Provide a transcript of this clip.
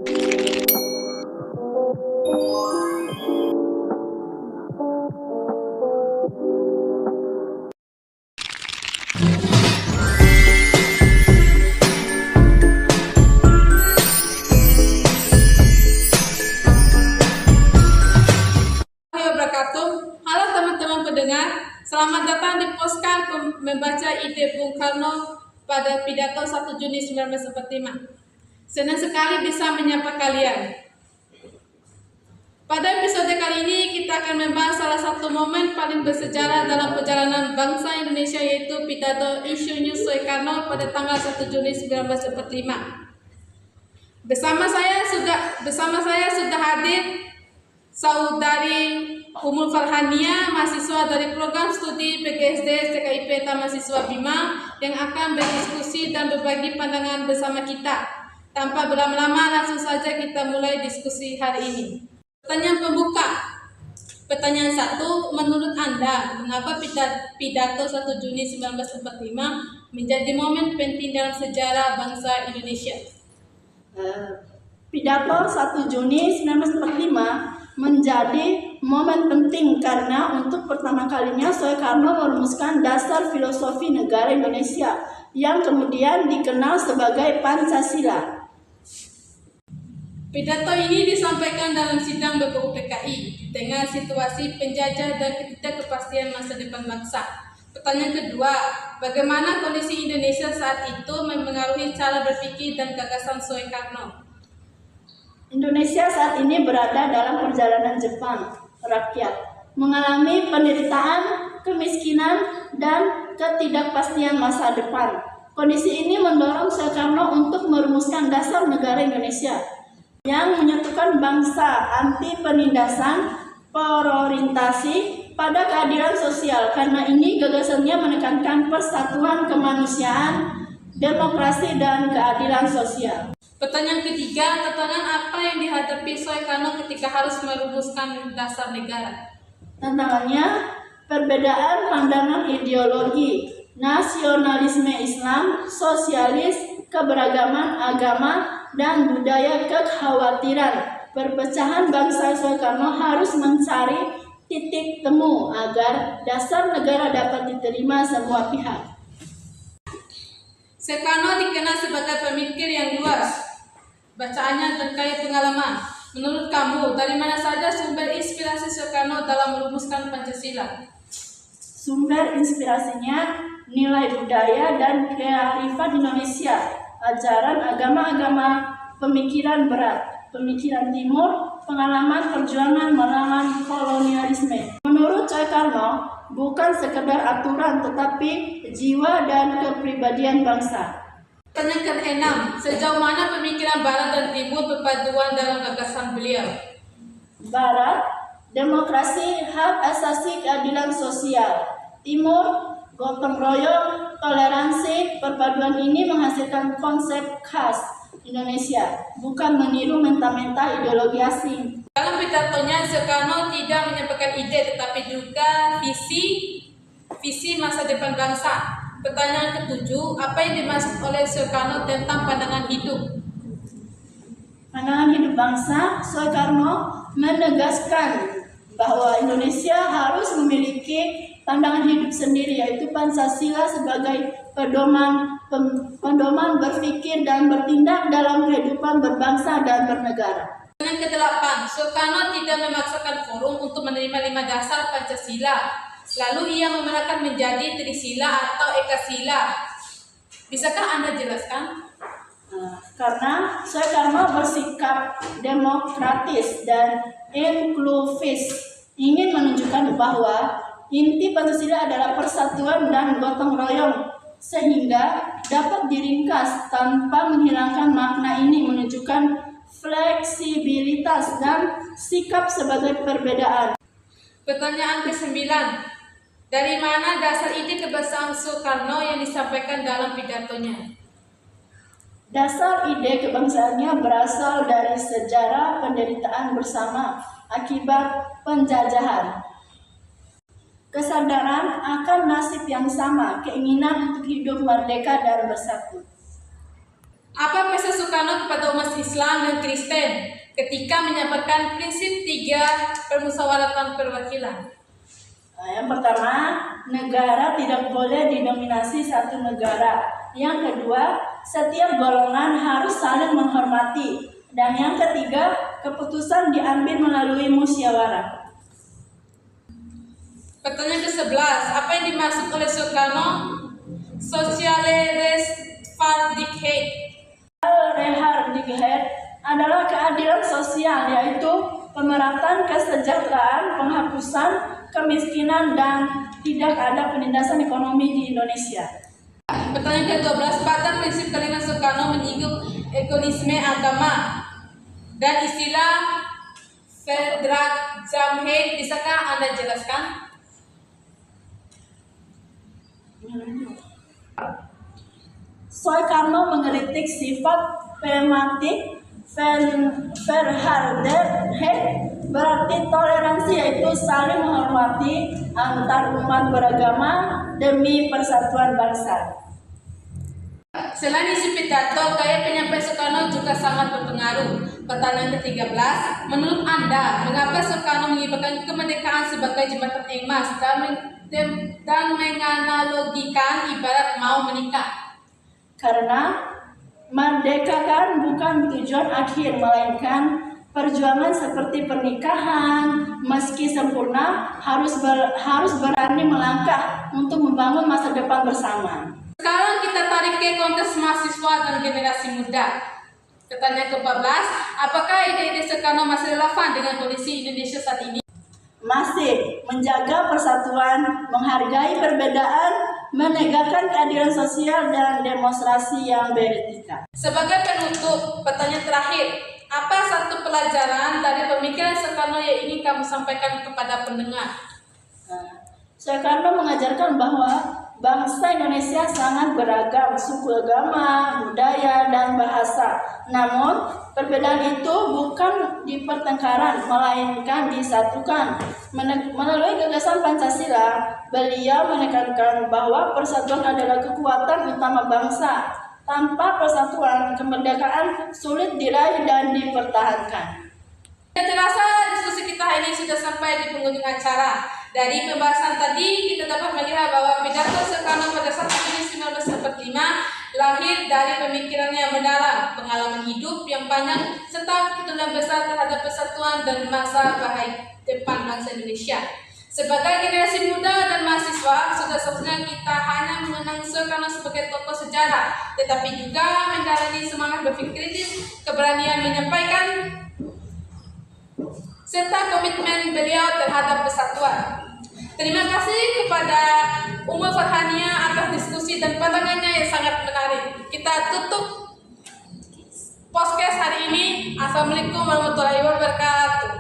Halo teman-teman pendengar, selamat datang di Poskar membaca ide Bung Karno pada pidato 1 Juni 1945. Senang sekali bisa menyapa kalian. Pada episode kali ini kita akan membahas salah satu momen paling bersejarah dalam perjalanan bangsa Indonesia, yaitu pidato Insinyur Soekarno pada tanggal 1 Juni 1945. Bersama saya sudah hadir Saudari Umul Farhania, mahasiswa dari program studi PGSD CKIP Mahasiswa Bima, yang akan berdiskusi dan berbagi pandangan bersama kita. Tanpa berlama-lama, langsung saja kita mulai diskusi hari ini. Pertanyaan pembuka. Pertanyaan 1, menurut Anda, mengapa pidato 1 Juni 1945 menjadi momen penting dalam sejarah bangsa Indonesia? Pidato 1 Juni 1945 menjadi momen penting karena untuk pertama kalinya Soekarno merumuskan dasar filosofi negara Indonesia yang kemudian dikenal sebagai Pancasila. Pidato ini disampaikan dalam sidang BPU PKI di tengah situasi penjajah dan ketidakpastian masa depan bangsa. Pertanyaan kedua, bagaimana kondisi Indonesia saat itu mempengaruhi cara berpikir dan gagasan Soekarno? Indonesia saat ini berada dalam perjalanan Jepang rakyat, mengalami penderitaan, kemiskinan, dan ketidakpastian masa depan. Kondisi ini mendorong Soekarno untuk merumuskan dasar negara Indonesia yang menyatukan bangsa, anti penindasan, berorientasi pada keadilan sosial. Karena ini gagasannya menekankan persatuan kemanusiaan, demokrasi, dan keadilan sosial. Pertanyaan ketiga, tantangan apa yang dihadapi Soekarno ketika harus merumuskan dasar negara? Tantangannya, perbedaan pandangan ideologi, nasionalisme Islam, sosialis, keberagaman agama, dan budaya, kekhawatiran perpecahan bangsa. Soekarno harus mencari titik temu agar dasar negara dapat diterima semua pihak. Soekarno dikenal sebagai pemikir yang luas, bacaannya terkait pengalaman. Menurut kamu, dari mana saja sumber inspirasi Soekarno dalam merumuskan Pancasila? Sumber inspirasinya nilai budaya dan kearifan Indonesia, ajaran agama-agama, pemikiran berat, pemikiran timur, pengalaman perjuangan melawan kolonialisme. Menurut Soekarno, bukan sekedar aturan tetapi jiwa dan kepribadian bangsa. Pertanyaan ke-6, sejauh mana pemikiran Barat dan Timur berpaduan dalam gagasan beliau? Barat, demokrasi, hak asasi, keadilan sosial. Timur, gotong royong, toleransi. Perpaduan ini menghasilkan konsep khas Indonesia, bukan meniru mentah-mentah ideologi asing. Dalam pidatonya, Soekarno tidak menyampaikan ide tetapi juga visi masa depan bangsa. Pertanyaan ke-7, apa yang dimaksud oleh Soekarno tentang pandangan hidup? Pandangan hidup bangsa, Soekarno menegaskan bahwa Indonesia harus memiliki pandangan hidup sendiri, yaitu Pancasila sebagai pedoman berpikir dan bertindak dalam kehidupan berbangsa dan bernegara. Pertanyaan ke-8, Soekarno tidak memaksakan forum untuk menerima 5 dasar Pancasila. Lalu ia memerintahkan menjadi Trisila atau Ekasila. Bisakah Anda jelaskan? Karena Soekarno bersikap demokratis dan inklusif, ingin menunjukkan bahwa inti Pancasila adalah persatuan dan gotong royong, sehingga dapat diringkas tanpa menghilangkan makna ini, menunjukkan fleksibilitas dan sikap sebagai perbedaan. Pertanyaan ke-9, dari mana dasar ide kebangsaan Soekarno yang disampaikan dalam pidatonya? Dasar ide kebangsaannya berasal dari sejarah penderitaan bersama akibat penjajahan, kesadaran akan nasib yang sama, keinginan untuk hidup merdeka dan bersatu. Apa pesan Soekarno kepada umat Islam dan Kristen ketika menyampaikan prinsip 3 permusyawaratan perwakilan? Yang pertama, negara tidak boleh didominasi satu negara. Yang kedua, setiap golongan harus saling menghormati. Dan yang ketiga, keputusan diambil melalui musyawarah. Pertanyaan ke-11, apa yang dimaksud oleh Soekarno? Sociale Rechtvaardigheid. Rechtvaardigheid adalah keadilan sosial, yaitu pemerataan kesejahteraan, penghapusan kemiskinan, dan tidak ada penindasan ekonomi di Indonesia. Pertanyaan ke-12, pada prinsip kalimat Soekarno menyinggung egoisme agama dan istilah Verdragzaamheid. Bisakah Anda jelaskan? Soekarno mengkritik sifat pragmatik Verdragzaamheid, berarti toleransi, yaitu saling menghormati antar umat beragama demi persatuan bangsa. Selain isi pidato, gaya penyampaian Soekarno juga sangat berpengaruh. Pertanyaan ke-13, menurut Anda, mengapa Soekarno mengibarkan kemerdekaan sebagai jembatan emas dan menganalogikan ibarat mau menikah? Karena merdekakan bukan tujuan akhir, melainkan perjuangan seperti pernikahan. Meski sempurna, harus berani melangkah untuk membangun masa depan bersama. Sekarang kita tarik ke konteks mahasiswa dan generasi muda. Pertanyaan ke-14, apakah ide-ide Soekarno masih relevan dengan kondisi Indonesia saat ini? Masih menjaga persatuan, menghargai perbedaan, menegakkan keadilan sosial, dan demonstrasi yang beretika. Sebagai penutup, pertanyaan terakhir, apa satu pelajaran dari pemikiran Soekarno yang ingin kamu sampaikan kepada pendengar? Soekarno mengajarkan bahwa bangsa Indonesia sangat beragam, suku, agama, budaya, dan bahasa. Namun, perbedaan itu bukan di pertengkaran, melainkan disatukan. Melalui gagasan Pancasila, beliau menekankan bahwa persatuan adalah kekuatan utama bangsa. Tanpa persatuan, kemerdekaan sulit diraih dan dipertahankan. Saya terasa diskusi kita ini sudah sampai di penghujung acara. Dari pembahasan tadi, kita dapat melihat bahwa pidato Soekarno pada 1 Juni 1945 lahir dari pemikirannya yang mendalam, pengalaman hidup yang panjang, serta kepedulian besar terhadap persatuan dan masa baik depan bangsa Indonesia. Sebagai generasi muda dan mahasiswa, sudah seharusnya kita hanya mengenang Soekarno sebagai tokoh sejarah, tetapi juga menjalani semangat berpikir kritis, keberanian menyampaikan, serta komitmen beliau terhadap persatuan. Terima kasih kepada Umu Farhania atas diskusi dan pandangannya yang sangat menarik. Kita tutup podcast hari ini. Assalamualaikum warahmatullahi wabarakatuh.